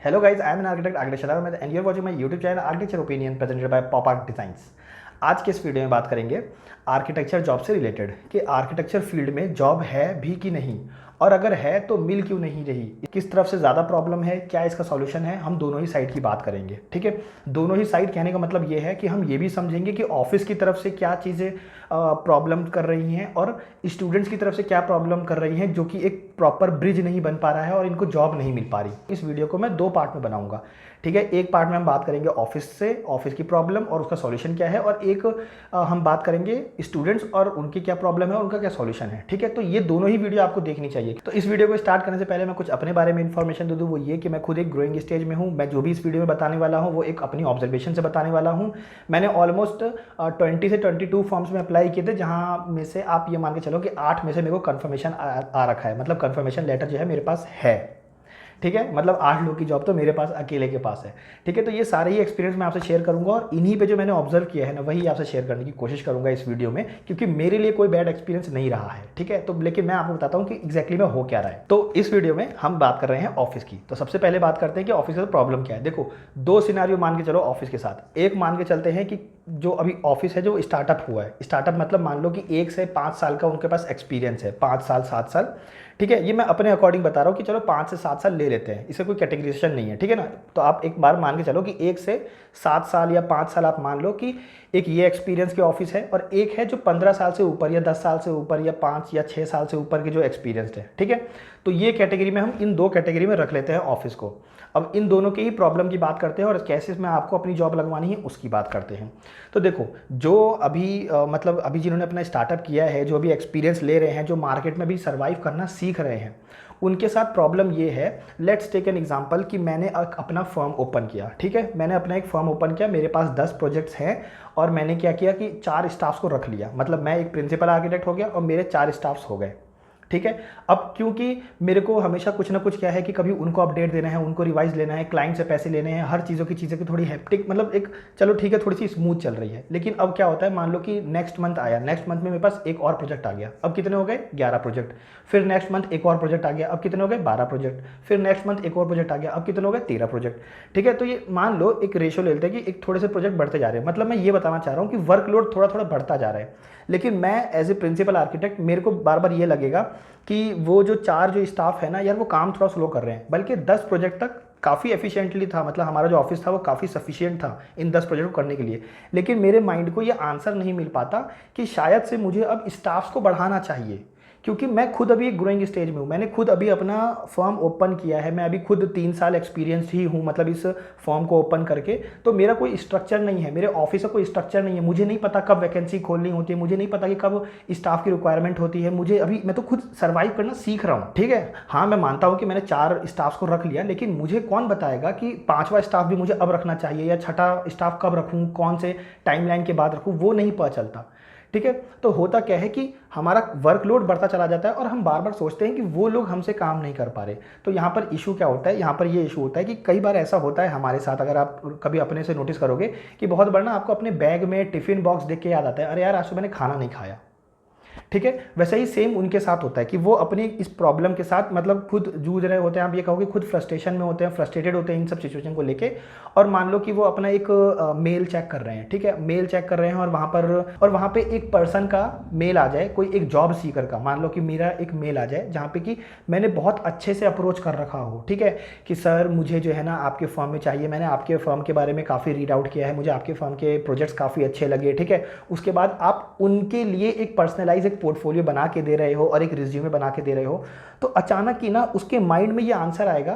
Hello guys, I am an architect Agnes Sharma and you are watching my YouTube channel Architecture Opinion presented by Pop Art Designs। आज के इस video में बात करेंगे architecture job से related कि architecture field में job है भी कि नहीं, और अगर है तो मिल क्यों नहीं रही, किस तरफ से ज़्यादा प्रॉब्लम है, क्या इसका सॉल्यूशन है। हम दोनों ही साइड की बात करेंगे। ठीक है, दोनों ही साइड कहने का मतलब ये है कि हम ये भी समझेंगे कि ऑफिस की तरफ से क्या चीज़ें प्रॉब्लम कर रही हैं और स्टूडेंट्स की तरफ से क्या प्रॉब्लम कर रही हैं, जो कि एक प्रॉपर ब्रिज नहीं बन पा रहा है और इनको जॉब नहीं मिल पा रही। इस वीडियो को मैं 2 पार्ट में बनाऊंगा। ठीक है, एक पार्ट में हम बात करेंगे ऑफिस की प्रॉब्लम और उसका सॉल्यूशन क्या है, और एक हम बात करेंगे स्टूडेंट्स और उनकी क्या प्रॉब्लम है और उनका क्या सॉल्यूशन है। ठीक है, तो ये दोनों ही वीडियो आपको देखनी चाहिए। तो इस वीडियो को स्टार्ट करने से पहले मैं कुछ अपने बारे में इन्फॉर्मेशन दे दूँ। वो ये कि मैं खुद एक ग्रोइंग स्टेज में हूँ। मैं जो भी इस वीडियो में बताने वाला हूँ वो एक अपनी ऑब्जर्वेशन से बताने वाला हूँ। मैंने ऑलमोस्ट 20 से 22 फॉर्म्स में अप्लाई किए थे, जहाँ में से आप ये मान के चलो कि 8 में से मेरे को कन्फर्मेशन आ रखा है, मतलब कन्फर्मेशन लेटर जो है मेरे पास है। ठीक है, मतलब 8 लोग की जॉब तो मेरे पास अकेले के पास है। ठीक है, तो ये सारे ही एक्सपीरियंस मैं आपसे शेयर करूंगा और इन्हीं पे जो मैंने ऑब्जर्व किया है ना वही आपसे शेयर करने की कोशिश करूंगा इस वीडियो में, क्योंकि मेरे लिए कोई बैड एक्सपीरियंस नहीं रहा है। ठीक है, तो लेकिन मैं आपको बताता हूँ कि एग्जैक्टली में हो क्या रहा है। तो इस वीडियो में हम बात कर रहे हैं ऑफिस की। तो सबसे पहले बात करते हैं कि ऑफिस का प्रॉब्लम क्या है। देखो, 2 सिनारियो मान के चलो ऑफिस के साथ। एक मान के चलते हैं कि जो अभी ऑफिस है जो स्टार्टअप हुआ है, स्टार्टअप मतलब मान लो कि 1 से 5 साल का उनके पास एक्सपीरियंस है, 5 साल 7 साल। ठीक है, ये मैं अपने अकॉर्डिंग बता रहा हूँ कि चलो 5 से 7 साल ले लेते हैं, इससे कोई कैटेगराइजेशन नहीं है। ठीक है ना, तो आप एक बार मान के चलो कि 1 से 7 साल या 5 साल आप मान लो कि एक ये एक्सपीरियंस के ऑफिस है, और एक है जो 15 साल से ऊपर या 10 साल से ऊपर या 5 या 6 साल से ऊपर के जो एक्सपीरियंस है। ठीक है, तो ये कैटेगरी में हम इन 2 कैटेगरी में रख लेते हैं ऑफिस को। अब इन दोनों के ही प्रॉब्लम की बात करते हैं और कैसे इसमें आपको अपनी जॉब लगवानी है उसकी बात करते हैं। तो देखो, जो अभी मतलब अभी जिन्होंने अपना स्टार्टअप किया है, जो अभी एक्सपीरियंस ले रहे हैं, जो मार्केट में भी सर्वाइव करना सीख रहे हैं, उनके साथ प्रॉब्लम ये है। लेट्स टेक एन एग्जांपल कि मैंने अपना फर्म ओपन किया। ठीक है, मैंने अपना एक फर्म ओपन किया, मेरे पास 10 प्रोजेक्ट्स हैं और मैंने क्या किया कि 4 स्टाफ्स को रख लिया। मतलब मैं एक प्रिंसिपल आर्किटेक्ट हो गया और मेरे 4 स्टाफ्स हो गए। ठीक है, अब क्योंकि मेरे को हमेशा कुछ ना कुछ क्या है कि कभी उनको अपडेट देना है, उनको रिवाइज लेना है, क्लाइंट से पैसे लेने हैं, हर चीज़ों की थोड़ी हेक्टिक, मतलब एक चलो ठीक है थोड़ी सी स्मूथ चल रही है। लेकिन अब क्या होता है, मान लो कि नेक्स्ट मंथ आया, नेक्स्ट मंथ में मेरे पास एक और प्रोजेक्ट आ गया। अब कितने हो गए? 11 प्रोजेक्ट। फिर नेक्स्ट मंथ एक और प्रोजेक्ट आ गया, अब कितने हो गए? 12 प्रोजेक्ट। फिर नेक्स्ट मंथ एक और प्रोजेक्ट आ गया, अब कितने हो गए? 13 प्रोजेक्ट। ठीक है, तो ये मान लो एक रेशियो ले लेते हैं कि एक थोड़े से प्रोजेक्ट बढ़ते जा रहे हैं। मतलब मैं ये बताना चाह रहा हूँ कि वर्कलोड थोड़ा थोड़ा बढ़ता जा रहा है। लेकिन मैं एज ए प्रिंसिपल आर्किटेक्ट मेरे को बार बार ये लगेगा कि वो जो 4 जो स्टाफ है ना यार, वो काम थोड़ा स्लो कर रहे हैं। बल्कि 10 प्रोजेक्ट तक काफ़ी एफिशिएंटली था, मतलब हमारा जो ऑफिस था वो काफ़ी सफिशिएंट था इन 10 प्रोजेक्ट को करने के लिए। लेकिन मेरे माइंड को ये आंसर नहीं मिल पाता कि शायद से मुझे अब स्टाफ्स को बढ़ाना चाहिए, क्योंकि मैं खुद अभी एक ग्रोइंग स्टेज में हूँ। मैंने खुद अभी अपना फर्म ओपन किया है, मैं अभी खुद 3 साल एक्सपीरियंस ही हूँ, मतलब इस फर्म को ओपन करके। तो मेरा कोई स्ट्रक्चर नहीं है, मेरे ऑफिस का कोई स्ट्रक्चर नहीं है। मुझे नहीं पता कब वैकेंसी खोलनी होती है, मुझे नहीं पता कि कब स्टाफ की रिक्वायरमेंट होती है। मैं तो खुद सर्वाइव करना सीख रहा हूँ। ठीक है, हाँ मैं मानता हूँ कि मैंने 4 स्टाफ्स को रख लिया, लेकिन मुझे कौन बताएगा कि 5वां स्टाफ भी मुझे अब रखना चाहिए या 6ठा स्टाफ कब रखूँ, कौन से टाइमलाइन के बाद रखूँ, वो नहीं पता चलता। ठीक है, तो होता क्या है कि हमारा वर्कलोड बढ़ता चला जाता है और हम बार बार सोचते हैं कि वो लोग हमसे काम नहीं कर पा रहे। तो यहाँ पर इशू क्या होता है, यहाँ पर ये इशू होता है कि कई बार ऐसा होता है हमारे साथ, अगर आप कभी अपने से नोटिस करोगे कि बहुत बार ना आपको अपने बैग में टिफिन बॉक्स देख के याद आता है, अरे यार आज तो मैंने खाना नहीं खाया। ठीक है, वैसे ही सेम उनके साथ होता है कि वो अपनी इस प्रॉब्लम के साथ मतलब खुद जूझ रहे होते हैं। आप ये कहोगे खुद फ्रस्ट्रेशन में होते हैं, फ्रस्ट्रेटेड होते हैं इन सब सिचुएशन को लेके। और मान लो कि वो अपना एक मेल चेक कर रहे हैं। ठीक है, मेल चेक कर रहे हैं और वहाँ पे एक पर्सन का मेल आ जाए, कोई एक जॉब सीकर का, मान लो कि मेरा एक मेल आ जाए जहाँ पे कि मैंने बहुत अच्छे से अप्रोच कर रखा हो। ठीक है, कि सर मुझे जो है ना आपके फर्म में चाहिए, मैंने आपके फर्म के बारे में काफ़ी रीड आउट किया है, मुझे आपके फर्म के प्रोजेक्ट्स काफ़ी अच्छे लगे। ठीक है, उसके बाद आप उनके लिए एक पर्सनलाइज एक पोर्टफोलियो बना के दे रहे हो और एक रिज्यूमे बना के दे रहे हो। तो अचानक ही ना उसके माइंड में ये आंसर आएगा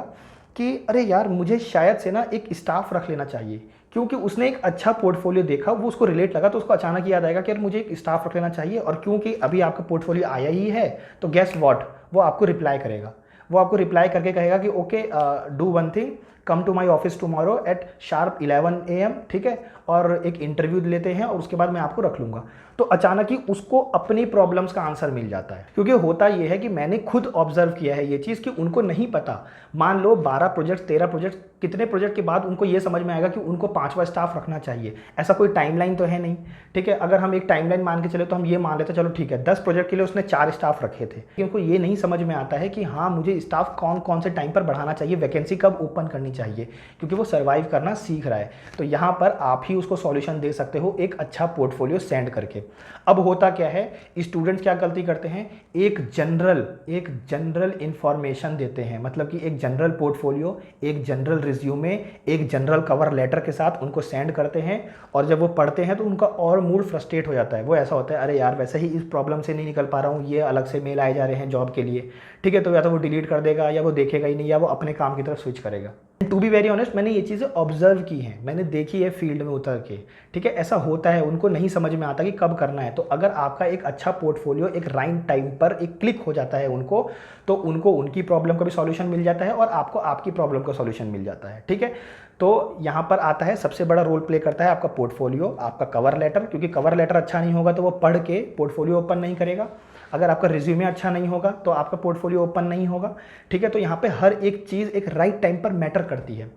कि अरे यार मुझे शायद से ना एक स्टाफ रख लेना चाहिए, क्योंकि उसने एक अच्छा पोर्टफोलियो देखा, वो उसको रिलेट लगा, तो उसको अचानक याद आएगा कि यार मुझे एक स्टाफ रख लेना चाहिए। और क्योंकि अभी आपका पोर्टफोलियो आया ही है, तो गेस व्हाट, वो आपको रिप्लाई करेगा। वो आपको रिप्लाई करके कहेगा कि okay do one thing, come to my office tomorrow at sharp 11 AM। ठीक है, और एक इंटरव्यू लेते हैं और उसके बाद मैं आपको रख लूँगा। तो अचानक ही उसको अपनी प्रॉब्लम्स का आंसर मिल जाता है। क्योंकि होता यह है कि मैंने खुद ऑब्जर्व किया है ये चीज़ कि उनको नहीं पता, मान लो 12 प्रोजेक्ट 13 प्रोजेक्ट, कितने प्रोजेक्ट के बाद उनको ये समझ में आएगा कि उनको 5वां स्टाफ रखना चाहिए। ऐसा कोई टाइमलाइन तो है नहीं, ठीक है। अगर हम एक टाइमलाइन मान के चले तो हम ये मान लेते चलो ठीक है 10 प्रोजेक्ट के लिए उसने 4 स्टाफ रखे थे। उनको ये नहीं समझ में आता है कि हाँ मुझे स्टाफ कौन कौन से टाइम पर बढ़ाना चाहिए, वैकेंसी कब ओपन करनी चाहिए, क्योंकि वो सर्वाइव करना सीख रहा है। तो यहाँ पर आप ही उसको सॉल्यूशन दे सकते हो एक अच्छा पोर्टफोलियो सेंड करके। अब होता क्या है, स्टूडेंट्स क्या गलती करते हैं, एक जनरल इंफॉर्मेशन देते हैं, मतलब कि एक जनरल पोर्टफोलियो, एक जनरल रिज्यूमे, एक जनरल कवर लेटर के साथ उनको सेंड करते हैं। और जब वो पढ़ते हैं तो उनका और मूड फ्रस्ट्रेट हो जाता है। वो ऐसा होता है अरे यार वैसे ही इस प्रॉब्लम से नहीं निकल पा रहा हूँ, ये अलग से मेल आए जा रहे हैं जॉब के लिए, ठीक है। तो या तो वो डिलीट कर देगा या वो देखेगा ही नहीं या वो अपने काम की तरफ स्विच करेगा। टू बी वेरी ऑनेस्ट, मैंने ये चीज़ें ऑब्जर्व की हैं, मैंने देखी है फील्ड में उतर के, ठीक है। ऐसा होता है, उनको नहीं समझ में आता कि कब करना है। तो अगर आपका एक अच्छा पोर्टफोलियो एक राइट टाइम पर एक क्लिक हो जाता है उनको, तो उनको उनकी प्रॉब्लम का भी सॉल्यूशन मिल जाता है और आपको आपकी प्रॉब्लम का सॉल्यूशन मिल जाता है, ठीक है। तो यहाँ पर आता है सबसे बड़ा रोल प्ले करता है आपका पोर्टफोलियो, आपका कवर लेटर, क्योंकि कवर लेटर अच्छा नहीं होगा तो वो पढ़ के पोर्टफोलियो ओपन नहीं करेगा। अगर आपका रिज्यूमे अच्छा नहीं होगा तो आपका पोर्टफोलियो ओपन नहीं होगा, ठीक है। तो यहाँ पे हर एक चीज़ एक राइट टाइम पर मैटर करती है,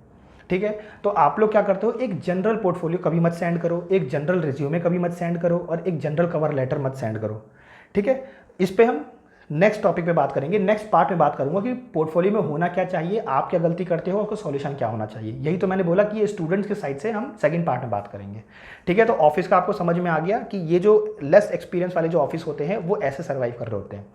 ठीक है। तो आप लोग क्या करते हो, एक जनरल पोर्टफोलियो कभी मत सेंड करो, एक जनरल रिज्यूमे कभी मत सेंड करो और एक जनरल कवर लेटर मत सेंड करो, ठीक है। इस पे हम नेक्स्ट टॉपिक पे बात करेंगे, नेक्स्ट पार्ट में बात करूंगा कि पोर्टफोलियो में होना क्या चाहिए, आप क्या गलती करते हो, उसका सॉल्यूशन क्या होना चाहिए। यही तो मैंने बोला कि ये स्टूडेंट्स के साइड से हम सेकंड पार्ट में बात करेंगे, ठीक है। तो ऑफिस का आपको समझ में आ गया कि ये जो लेस एक्सपीरियंस वाले जो ऑफिस होते हैं वो ऐसे सर्वाइव कर रहे होते हैं,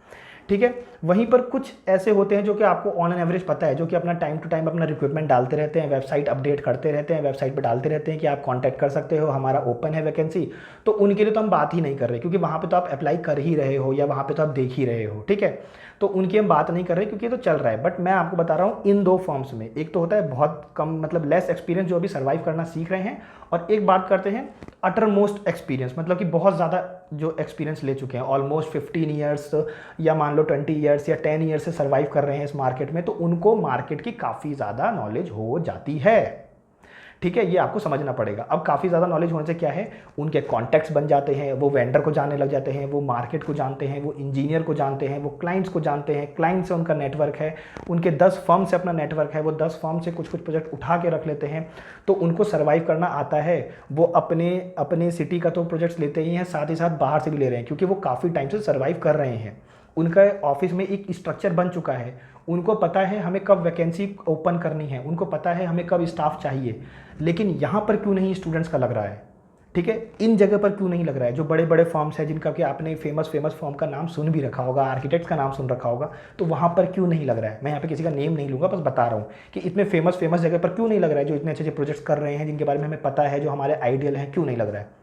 ठीक है। वहीं पर कुछ ऐसे होते हैं जो कि आपको ऑन एन एवरेज पता है, जो कि अपना टाइम टू टाइम अपना रिक्रूटमेंट डालते रहते हैं, वेबसाइट अपडेट करते रहते हैं, वेबसाइट पे डालते रहते हैं कि आप कांटेक्ट कर सकते हो, हमारा ओपन है वैकेंसी। तो उनके लिए तो हम बात ही नहीं कर रहे, क्योंकि वहाँ पे तो आप अप्लाई कर ही रहे हो या वहाँ पे तो आप देख ही रहे हो, ठीक है। तो उनकी हम बात नहीं कर रहे क्योंकि ये तो चल रहा है। बट मैं आपको बता रहा हूँ इन दो फॉर्म्स में, एक तो होता है बहुत कम मतलब लेस एक्सपीरियंस जो अभी सर्वाइव करना सीख रहे हैं, और एक बात करते हैं अटर मोस्ट एक्सपीरियंस, मतलब कि बहुत ज़्यादा जो एक्सपीरियंस ले चुके हैं, ऑलमोस्ट 15 ईयर्स या मान लो 20 ईयर्स या 10 ईयर्स से सर्वाइव कर रहे हैं इस मार्केट में, तो उनको मार्केट की काफ़ी ज़्यादा नॉलेज हो जाती है, ठीक है। ये आपको समझना पड़ेगा। अब काफ़ी ज़्यादा नॉलेज होने से क्या है, उनके कॉन्टैक्ट्स बन जाते हैं, वो वेंडर को जानने लग जाते हैं, वो मार्केट को जानते हैं, वो इंजीनियर को जानते हैं, वो क्लाइंट्स को जानते हैं, क्लाइंट से उनका नेटवर्क है, उनके 10 फर्म से अपना नेटवर्क है, वो 10 फर्म से कुछ कुछ प्रोजेक्ट उठा के रख लेते हैं। तो उनको सर्वाइव करना आता है। वो अपने सिटी का तो प्रोजेक्ट्स लेते ही हैं, साथ ही साथ बाहर से भी ले रहे हैं, क्योंकि वो काफ़ी टाइम से सर्वाइव कर रहे हैं। उनका ऑफिस में एक स्ट्रक्चर बन चुका है, उनको पता है हमें कब वैकेंसी ओपन करनी है, उनको पता है हमें कब स्टाफ चाहिए। लेकिन यहाँ पर क्यों नहीं स्टूडेंट्स का लग रहा है, ठीक है, इन जगह पर क्यों नहीं लग रहा है। जो बड़े बड़े फर्म्स हैं जिनका कि आपने फेमस फर्म का नाम सुन भी रखा होगा, आर्किटेक्ट्स का नाम सुन रखा होगा, तो वहाँ पर क्यों नहीं लग रहा है। मैं यहाँ पे किसी का नेम नहीं लूँगा, बस बता रहा हूँ कि इतने फेमस जगह पर क्यों नहीं लग रहा है, जो इतने अच्छे अच्छे प्रोजेक्ट्स कर रहे हैं, जिनके बारे में हमें पता है, जो हमारे आइडियल हैं, क्यों नहीं लग रहा है।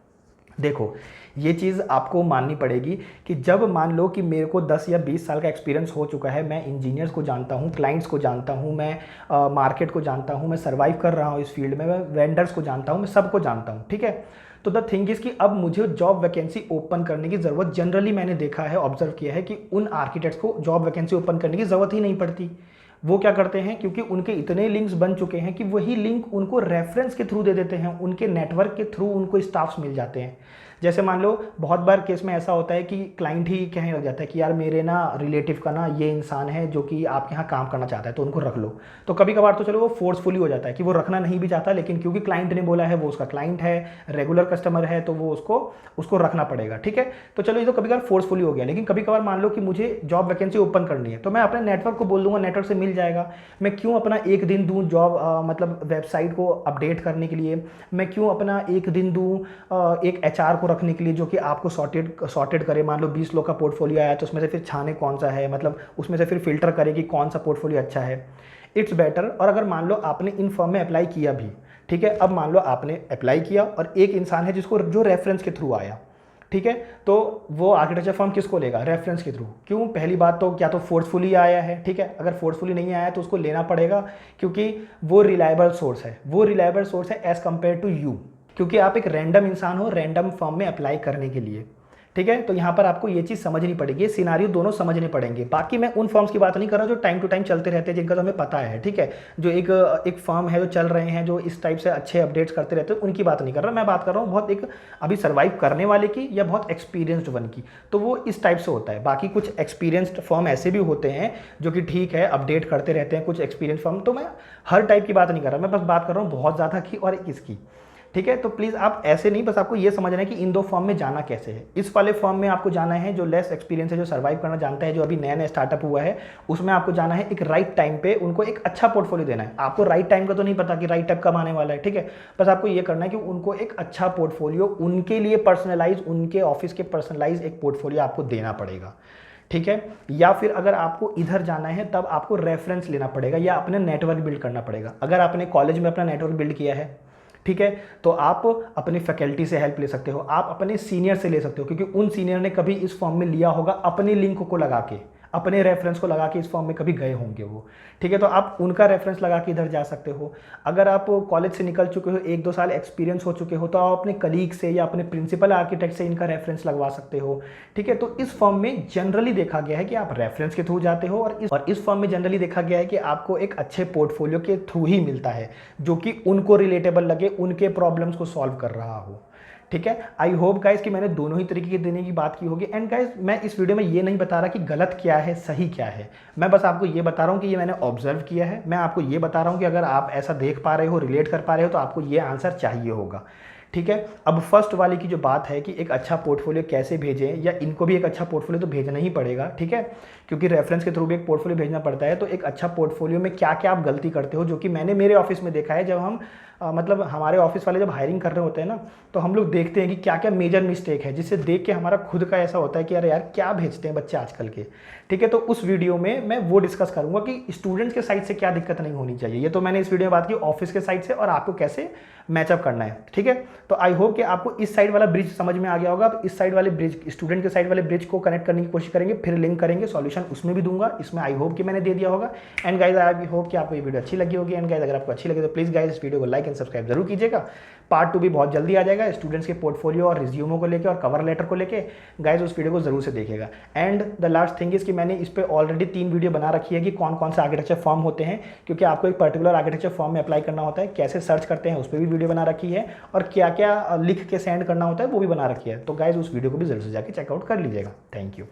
देखो ये चीज़ आपको माननी पड़ेगी कि जब मान लो कि मेरे को 10 या 20 साल का एक्सपीरियंस हो चुका है, मैं इंजीनियर्स को जानता हूँ, क्लाइंट्स को जानता हूँ, मैं मार्केट को जानता हूँ, मैं सर्वाइव कर रहा हूँ इस फील्ड में, मैं वेंडर्स को जानता हूँ, मैं सबको जानता हूँ, ठीक है। तो द थिंग इज़ कि अब मुझे जॉब वैकेंसी ओपन करने की ज़रूरत, जनरली मैंने देखा है, ऑब्जर्व किया है कि उन आर्किटेक्ट्स को जॉब वैकेंसी ओपन करने की ज़रूरत ही नहीं पड़ती। वो क्या करते हैं, क्योंकि उनके इतने लिंक्स बन चुके हैं कि वही लिंक उनको रेफरेंस के थ्रू दे देते हैं, उनके नेटवर्क के थ्रू उनको स्टाफ्स मिल जाते हैं। जैसे मान लो बहुत बार केस में ऐसा होता है कि क्लाइंट ही कहने लग जाता है कि यार मेरे ना रिलेटिव का ना ये इंसान है जो कि आपके यहाँ काम करना चाहता है, तो उनको रख लो। तो कभी कभार तो चलो वो फोर्सफुली हो जाता है कि वो रखना नहीं भी चाहता, लेकिन क्योंकि क्लाइंट ने बोला है, वो उसका क्लाइंट है, रेगुलर कस्टमर है, तो वो उसको रखना पड़ेगा, ठीक है। तो चलो ये तो कभी कभार फोर्सफुली हो गया, लेकिन कभी कभार मान लो कि मुझे जॉब वैकेंसी ओपन करनी है, तो मैं अपने नेटवर्क को बोल दूंगा, नेटवर्क से मिल जाएगा। मैं क्यों अपना एक दिन दूँ जॉब मतलब वेबसाइट को अपडेट करने के लिए, मैं क्यों अपना एक दिन दूँ एक HR को रखने के लिए जो कि आपको सॉर्टेड करे। मान लो 20 लोग का पोर्टफोलियो आया तो उसमें से फिर छाने कौन सा है, मतलब उसमें से फिर फिल्टर करे कि कौन सा पोर्टफोलियो अच्छा है। It's better. और अगर मान लो आपने इन फर्म में अप्लाई किया भी, ठीक है, अब मान लो आपने अप्लाई किया और एक इंसान है जिसको जो रेफरेंस के थ्रू आया, ठीक है, तो वो आर्किटेक्चर फर्म किसको लेगा, रेफरेंस के थ्रू। क्यों, पहली बात तो क्या तो फोर्सफुली आया है, ठीक है, अगर फोर्सफुली नहीं आया तो उसको लेना पड़ेगा, क्योंकि वो रिलायबल सोर्स है, वो रिलायबल सोर्स है एज कंपेयर टू यू, क्योंकि आप एक रैंडम इंसान हो रैंडम फर्म में अप्लाई करने के लिए, ठीक है, तो यहाँ पर आपको ये चीज़ समझनी पड़ेगी, सिनारियो दोनों समझने पड़ेंगे। बाकी मैं उन फॉर्म्स की बात नहीं कर रहा जो टाइम टू टाइम चलते रहते हैं, जिनका तो हमें पता है, ठीक है, जो एक फॉर्म है जो चल रहे हैं, जो इस टाइप से अच्छे अपडेट्स करते रहते हैं, उनकी बात नहीं कर रहा मैं। बात कर रहा हूँ बहुत एक अभी सर्वाइव करने वाले की या बहुत एक्सपीरियंस्ड वन की, तो वो इस टाइप से होता है। बाकी कुछ एक्सपीरियंस्ड फॉर्म ऐसे भी होते हैं जो कि ठीक है अपडेट करते रहते हैं, कुछ एक्सपीरियंस फॉर्म, तो मैं हर टाइप की बात नहीं कर रहा, मैं बस बात कर रहा हूँ बहुत ज़्यादा की और इसकी, ठीक है। तो प्लीज़ आप ऐसे नहीं, बस आपको ये समझना है कि इन दो फॉर्म में जाना कैसे है। इस वाले फॉर्म में आपको जाना है जो लेस एक्सपीरियंस है, जो सर्वाइव करना जानता है, जो अभी नया नया स्टार्टअप हुआ है, उसमें आपको जाना है एक राइट टाइम पे, उनको एक अच्छा पोर्टफोलियो देना है। आपको राइट टाइम का तो नहीं पता कि राइट टाइम कब आने वाला है, ठीक है, बस आपको ये करना है कि उनको एक अच्छा पोर्टफोलियो, उनके लिए पर्सनलाइज, उनके ऑफिस के पर्सनलाइज एक पोर्टफोलियो आपको देना पड़ेगा, ठीक है। या फिर अगर आपको इधर जाना है तब आपको रेफरेंस लेना पड़ेगा या अपने नेटवर्क बिल्ड करना पड़ेगा। अगर आपने कॉलेज में अपना नेटवर्क बिल्ड किया है, ठीक है, तो आप अपनी फैकल्टी से हेल्प ले सकते हो, आप अपने सीनियर से ले सकते हो, क्योंकि उन सीनियर ने कभी इस फॉर्म में लिया होगा, अपने लिंक को लगा के, अपने रेफरेंस को लगा के इस फॉर्म में कभी गए होंगे वो, ठीक है, तो आप उनका रेफरेंस लगा के इधर जा सकते हो। अगर आप कॉलेज से निकल चुके हो, 1-2 साल एक्सपीरियंस हो चुके हो, तो आप अपने कलीग से या अपने प्रिंसिपल आर्किटेक्ट से इनका रेफरेंस लगवा सकते हो, ठीक है। तो इस फॉर्म में जनरली देखा गया है कि आप रेफरेंस के थ्रू जाते हो, और इस फॉर्म में जनरली देखा गया है कि आपको एक अच्छे पोर्टफोलियो के थ्रू ही मिलता है, जो कि उनको रिलेटेबल लगे, उनके प्रॉब्लम्स को सॉल्व कर रहा हो, ठीक है। आई होप गाइस कि मैंने दोनों ही तरीके के देने की बात की होगी। एंड गाइस मैं इस वीडियो में ये नहीं बता रहा कि गलत क्या है सही क्या है, मैं बस आपको ये बता रहा हूँ कि ये मैंने ऑब्जर्व किया है। मैं आपको ये बता रहा हूँ कि अगर आप ऐसा देख पा रहे हो, रिलेट कर पा रहे हो, तो आपको ये आंसर चाहिए होगा, ठीक है। अब फर्स्ट वाली की जो बात है कि एक अच्छा पोर्टफोलियो कैसे भेजें, या इनको भी एक अच्छा पोर्टफोलियो तो भेजना ही पड़ेगा, ठीक है, क्योंकि रेफरेंस के थ्रू भी एक पोर्टफोलियो भेजना पड़ता है। तो एक अच्छा पोर्टफोलियो में क्या क्या आप गलती करते हो, जो कि मैंने मेरे ऑफिस में देखा है। जब हम मतलब हमारे ऑफिस वाले जब हायरिंग कर रहे होते हैं ना, तो हम लोग देखते हैं कि क्या क्या मेजर मिस्टेक है, जिससे देख के हमारा खुद का ऐसा होता है कि अरे यार क्या भेजते हैं बच्चे आजकल के, ठीक है। तो उस वीडियो में मैं वो डिस्कस करूंगा कि स्टूडेंट्स के साइड से क्या दिक्कत नहीं होनी चाहिए। ये तो मैंने इस वीडियो में बात की ऑफिस के साइड से, और आपको कैसे मैचअप करना है, ठीक है। तो आई होप कि आपको इस साइड वाला ब्रिज समझ में आ गया होगा। अब इस साइड वाले ब्रिज, स्टूडेंट के साइड वाले ब्रिज को कनेक्ट करने की कोशिश करेंगे, फिर लिंक करेंगे, सॉल्यूशन उसमें भी दूंगा, इसमें आई होप कि मैंने दे दिया होगा। एंड गाइज आई होप कि आपको ये वीडियो अच्छी लगी होगी। एंड गाइज अगर आपको अच्छी लगे तो प्लीज गाइज इस वीडियो को लाइक एंड सब्सक्राइब जरूर कीजिएगा। पार्ट 2 भी बहुत जल्दी आ जाएगा स्टूडेंट्स के पोर्टफोलियो और रिज्यूमो को लेकर और कवर लेटर को लेकर। गाइज उस वीडियो को जरूर से देखिएगा। And the last thing is कि मैंने इस पर ऑलरेडी 3 वीडियो बना रखी है कि कौन कौन से आर्किटेक्चर फॉर्म होते हैं, क्योंकि आपको एक पर्टिकुलर आर्किटेक्चर फॉर्म में अप्लाई करना होता है, कैसे सर्च करते हैं उस पर भी वीडियो बना रखी है, और क्या क्या लिख के सेंड करना होता है वो भी बना रखी है। तो गाइज उस वीडियो को भी जरूर से जाके चेकआउट कर लीजिएगा। Thank you.